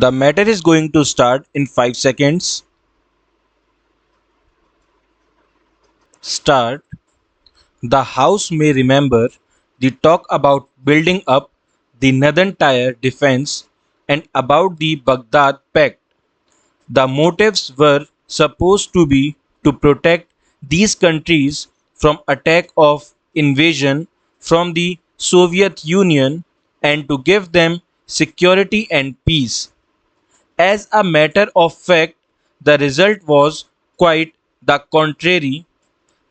The matter is going to start in 5 seconds. Start. The House may remember the talk about building up the Northern Tier defense and about the Baghdad Pact. The motives were supposed to be to protect these countries from attack of invasion from the Soviet Union and to give them security and peace. As a matter of fact, the result was quite the contrary.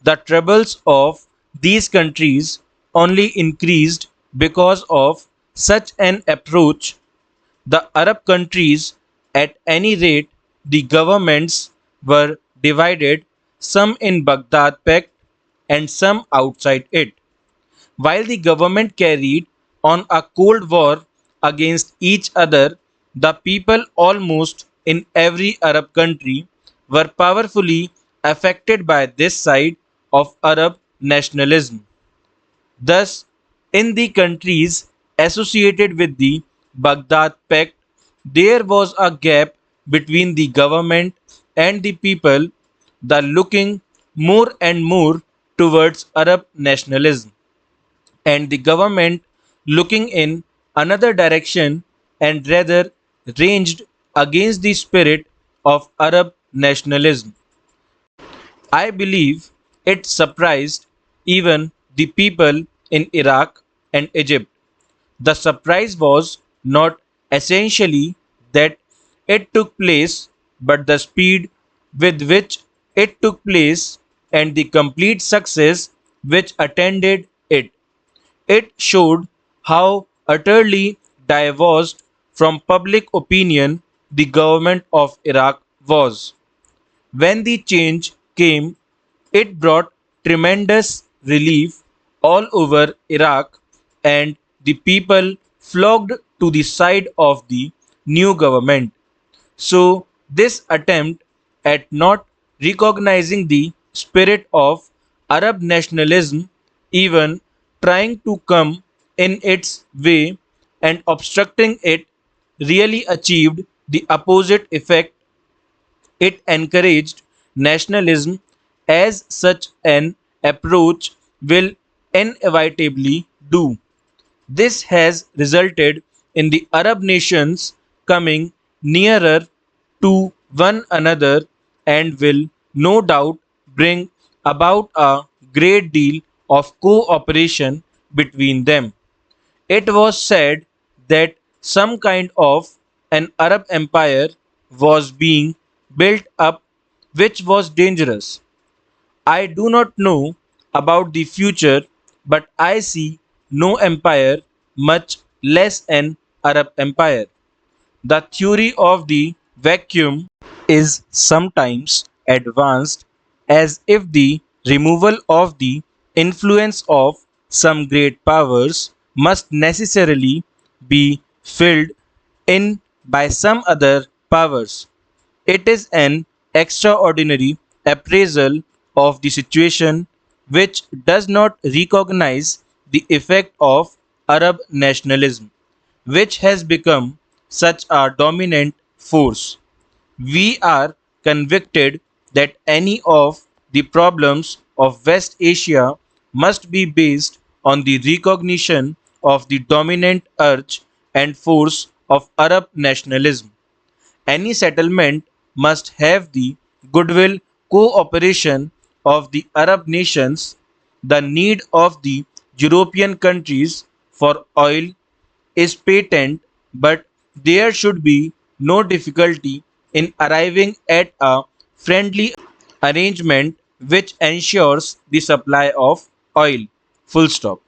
The troubles of these countries only increased because of such an approach. The Arab countries, at any rate, the governments were divided, some in Baghdad Pact and some outside it. While the government carried on a cold war against each other, the people almost in every Arab country were powerfully affected by this side of Arab nationalism. Thus, in the countries associated with the Baghdad Pact, there was a gap between the government and the people, the looking more and more towards Arab nationalism, and the government looking in another direction and rather ranged against the spirit of Arab nationalism. I believe it surprised even the people in Iraq and Egypt. The surprise was not essentially that it took place, but the speed with which it took place and the complete success which attended it. It showed how utterly divorced from public opinion the government of Iraq was. When the change came, it brought tremendous relief all over Iraq, and the people flocked to the side of the new government. So, this attempt at not recognizing the spirit of Arab nationalism, even trying to come in its way and obstructing it, really achieved the opposite effect. It encouraged nationalism, as such an approach will inevitably do. This has resulted in the Arab nations coming nearer to one another and will no doubt bring about a great deal of cooperation between them. It was said that some kind of an Arab empire was being built up which was dangerous. I do not know about the future, but I see no empire, much less an Arab empire. The theory of the vacuum is sometimes advanced as if the removal of the influence of some great powers must necessarily be filled in by some other powers. It is an extraordinary appraisal of the situation which does not recognize the effect of Arab nationalism, which has become such a dominant force. We are convicted that any of the problems of West Asia must be based on the recognition of the dominant urge and force of Arab nationalism. Any settlement must have the goodwill cooperation of the Arab nations. The need of the European countries for oil is patent, but there should be no difficulty in arriving at a friendly arrangement which ensures the supply of oil. Full stop.